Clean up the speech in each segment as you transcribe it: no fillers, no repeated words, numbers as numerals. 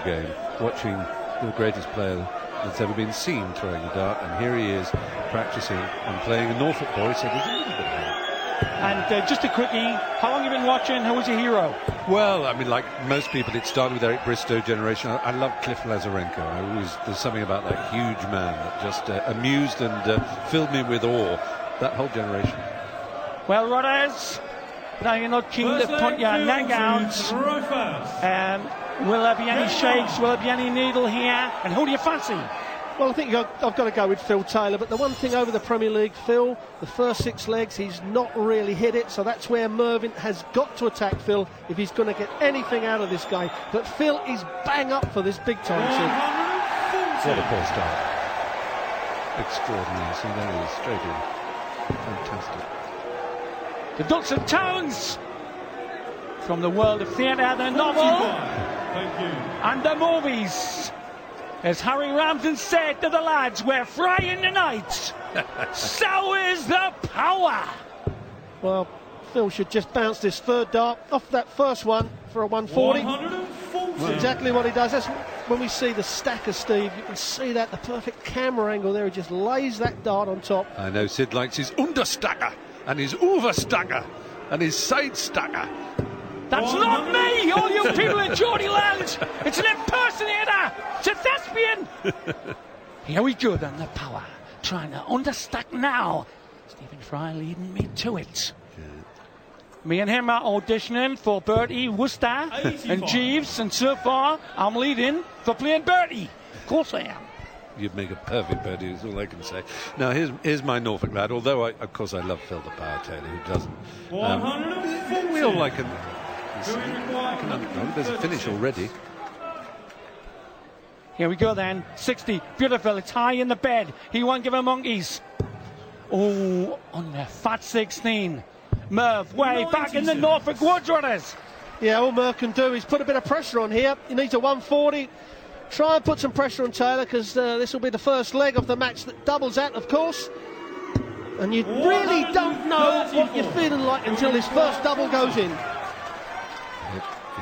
game, watching the greatest player that's ever been seen throwing a dart, and here he is practicing and playing a Norfolk boy, so there's a little bit of help. And just a quickie, how long have you been watching? Who was your hero? Well, I mean, like most people, it started with Eric Bristow generation. I love Cliff Lazarenko. There's something about that huge man that just amused and filled me with awe, that whole generation. Well, Rodders, now you're not keen to put your neck out. Will there be any shakes? Will there be any needle here? And who do you fancy? Well, I think I've got to go with Phil Taylor, but the one thing over the Premier League, Phil, the first 6 legs, he's not really hit it, so that's where Mervyn has got to attack Phil if he's going to get anything out of this game. But Phil is bang up for this big time, Sid. What a poor start. Extraordinary. See, there he is, straight in. Fantastic. The Ducks and Tones from the world of theatre, the novel, and the movies. As Harry Ramsden said to the lads, we're frying the night. So is the power. Well, Phil should just bounce this third dart off that first one for a 140. That's exactly what he does. That's when we see the stacker, Steve. You can see that, the perfect camera angle there. He just lays that dart on top. I know Sid likes his understacker and his overstacker and his side stacker. That's not me, all you people in Geordie Land. It's an impersonator. It's a thespian. Here we go then, the power. Trying to understack now. Stephen Fry leading me to it. Yeah. Me and him are auditioning for Bertie, Worcester and Jeeves, and so far I'm leading for playing Bertie. Of course I am. You'd make a perfect Bertie, is all I can say. Now, here's my Norfolk lad, although, of course, I love Phil the Power Taylor, who doesn't. We all like him. There's a finish already. Here we go then. 60. Beautiful. It's high in the bed. He won't give him monkeys. Oh, on the fat 16. Merv way back in the Norfolk Woods Runners. Yeah, all Merv can do is put a bit of pressure on here. He needs a 140. Try and put some pressure on Taylor, because this will be the first leg of the match that doubles that, of course. And you really don't know what you're feeling like until this first double goes in.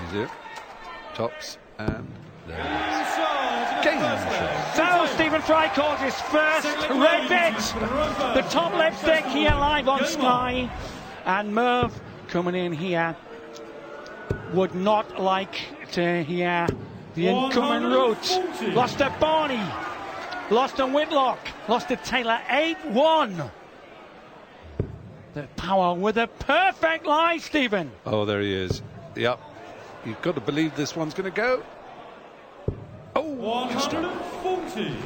He's it. Tops, and there it is. Game shot. So Stephen Fry calls his first red bit. The top lipstick here live on Sky. And Merv coming in here would not like to hear the incoming route. Lost to Barney. Lost to Whitlock. Lost to Taylor 8-1. The power with a perfect lie, Stephen. Oh, there he is. Yep. You've got to believe this one's going to go. Oh, 140.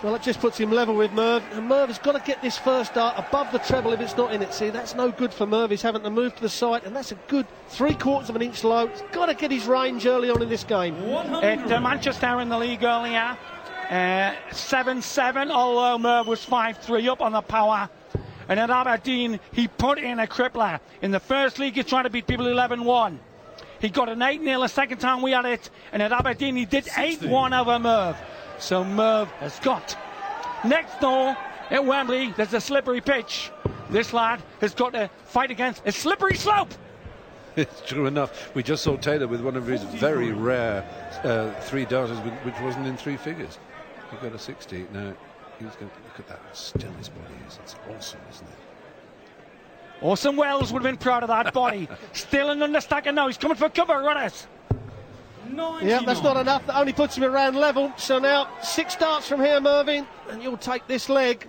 Well, it just puts him level with Merv. And Merv has got to get this first dart above the treble if it's not in it. See, that's no good for Merv. He's having to move to the side, and that's a good 3/4 of an inch low. He's got to get his range early on in this game. At Manchester in the league earlier, 7-7, although Merv was 5-3 up on the power. And at Aberdeen, he put in a crippler. In the first league, he's trying to beat people 11-1. He got an 8-0 the second time we had it, and at Aberdeen he did 8-1 over Merv. So Merv has got. Next door at Wembley, there's a slippery pitch. This lad has got to fight against a slippery slope. It's true enough. We just saw Taylor with one of his very rare 3 darters, which wasn't in 3 figures. He got a 60. Now he's going to look at that. How still his body is. It's awesome, isn't it? Orson Welles would have been proud of that body. Still an understacker now. He's coming for cover, runners. Yeah, that's not enough. That only puts him around level. So now 6 darts from here, Mervyn, and you'll take this leg.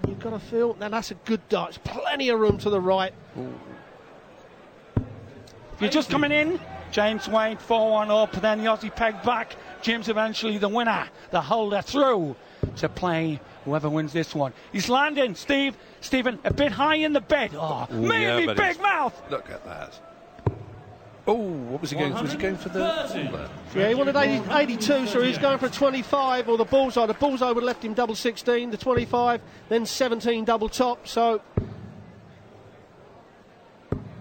And you've got to feel, now that's a good dart. There's plenty of room to the right. Ooh. If you're just coming in, James Wade 4-1 up, then the Aussie pegged back. Jim's eventually the winner, the holder through to play whoever wins this one. He's landing, Stephen, a bit high in the bed. Oh, ooh, maybe yeah, big mouth. Look at that. Oh, what was he going for? Was he going for the... Yeah, he wanted 82, so he's going for a 25, or the bullseye. The bullseye would have left him double 16, the 25, then 17 double top, so...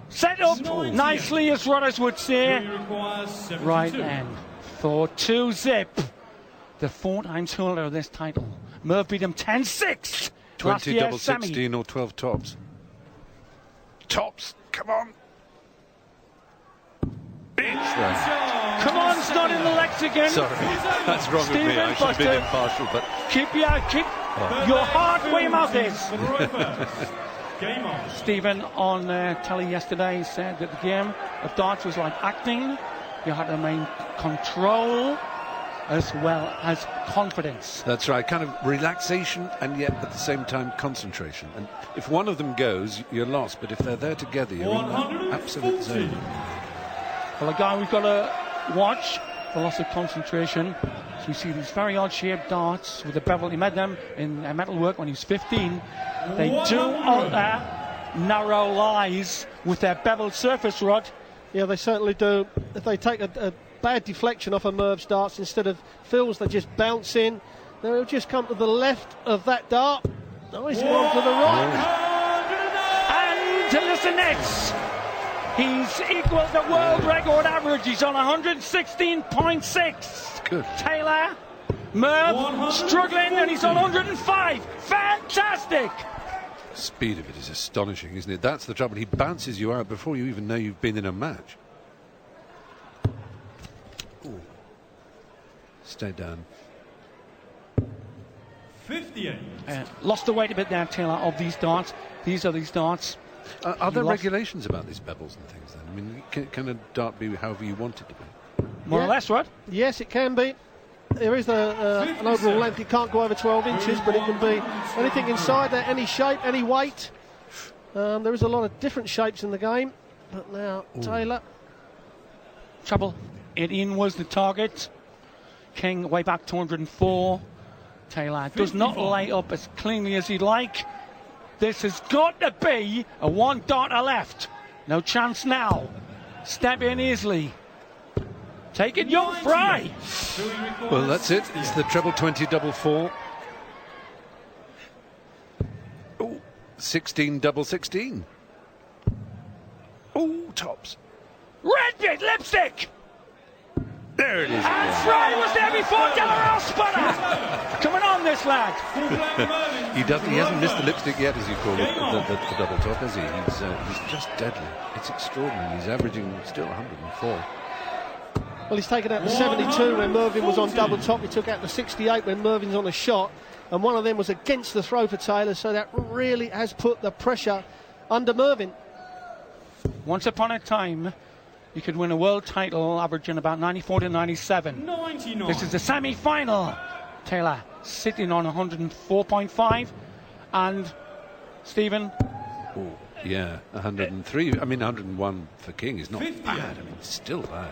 Set up nicely, as Rudders would say. Right then, for 2-zip. The 4 times holder of this title. Merv beat him 10-6. 20 double 16 or 12 tops. Tops, come on. It's there. Come on, it's not in the legs again. Sorry, that's wrong with me. I should have been impartial, but Keep your heart where your mouth is. Game on. Stephen on telly yesterday said that the game of darts was like acting. You had to maintain control as well as confidence. that's right. Kind of relaxation and yet at the same time concentration. And if one of them goes, you're lost. But if they're there together, you're in that absolute 140. zone. Well, a guy we've got to watch for loss of concentration. So we see these very odd-shaped darts with a bevel. He made them in metalwork when he was 15. They do alter narrow lies with their beveled surface rod. Yeah, they certainly do. If they take a bad deflection off a Merv's darts instead of Phil's, they just bounce in. Now he'll just come to the left of that dart. Oh, he's gone to the right. And to listen next, he's equalled the world record average. He's on 116.6. Good. Taylor, Merv, struggling, and he's on 105. Fantastic! Speed of it is astonishing, isn't it? That's the trouble. He bounces you out before you even know you've been in a match. Ooh. Stay down. 58. Lost the weight a bit there, Taylor, of these darts. These are these darts. Are there lost- regulations about these bevels and things then? I mean, can a dart be however you want it to be? More or less, right? Yes, it can be. There is an overall length. It can't go over 12 inches, but it can be anything inside there, any shape, any weight. There is a lot of different shapes in the game. But now, Taylor. Trouble. 18 was the target. King way back 204. Taylor does not 55. light up as cleanly as he'd like. This has got to be a one darter left. No chance now. Step in easily. Take it, young Fry. Well, that's it. It's the treble 20 double 4. Oh, 16 double 16. Oh, tops. Red bit lipstick. There it is. And Fry was there before Delarose Spudder. Coming on, this lad. He hasn't missed the lipstick yet, as you call it, the double top, has he? He's just deadly. It's extraordinary. He's averaging still 104. Well, he's taken out the 72 when Mervyn was on double top. He took out the 68 when Mervyn's on a shot. And one of them was against the throw for Taylor, so that really has put the pressure under Mervyn. Once upon a time, you could win a world title averaging about 94 to 97. 99. This is the semi-final. Taylor sitting on 104.5. And Stephen, Oh, yeah, 103. I mean, 101 for King is not 58. bad. I mean, it's still bad.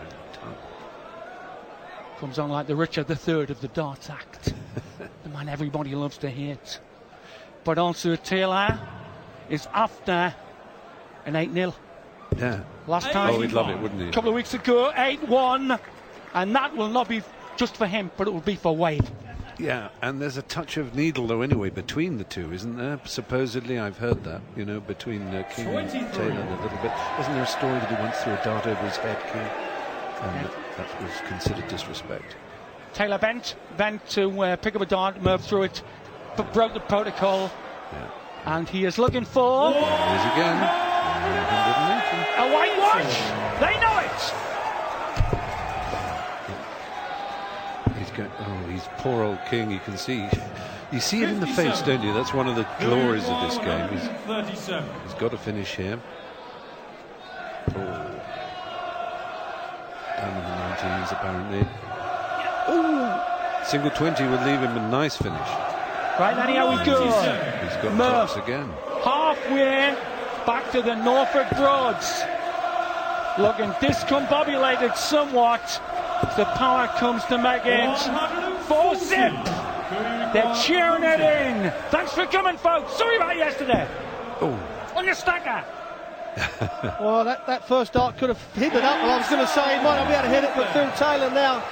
comes on like the Richard III of the darts act. The man everybody loves to hate. But also Taylor is after an 8-0. Yeah. Last time, Oh, he'd love it, wouldn't he? a couple of weeks ago, 8-1. And that will not be just for him, but it will be for Wade. Yeah, and there's a touch of needle, though, anyway, between the two, isn't there? Supposedly, I've heard that, between King and 23. Taylor a little bit. Wasn't there a story that he once threw a dart over his head, King? And that was considered disrespect. Taylor bent to pick up a dart. Merv threw it, but broke the protocol. Yeah. And he is looking for There he is again. 180. a whitewash. They know it. He's going. Oh, he's poor old King. You can see. You see it in the face, don't you? That's one of the glories of this game. 37. He's got to finish here. Oh. Down in the 19s, apparently. Oh! Single 20 would leave him a nice finish. Right, then here we go. He's got Merv. tops again. Halfway back to the Norfolk Broads. Looking discombobulated somewhat. The power comes to make it 4-zip. They're cheering it in. Thanks for coming, folks. Sorry about yesterday. Oh. On your stacker. Well, that first dart could have hit it up. Well, I was going to say he might not be able to hit it, but Phil Taylor now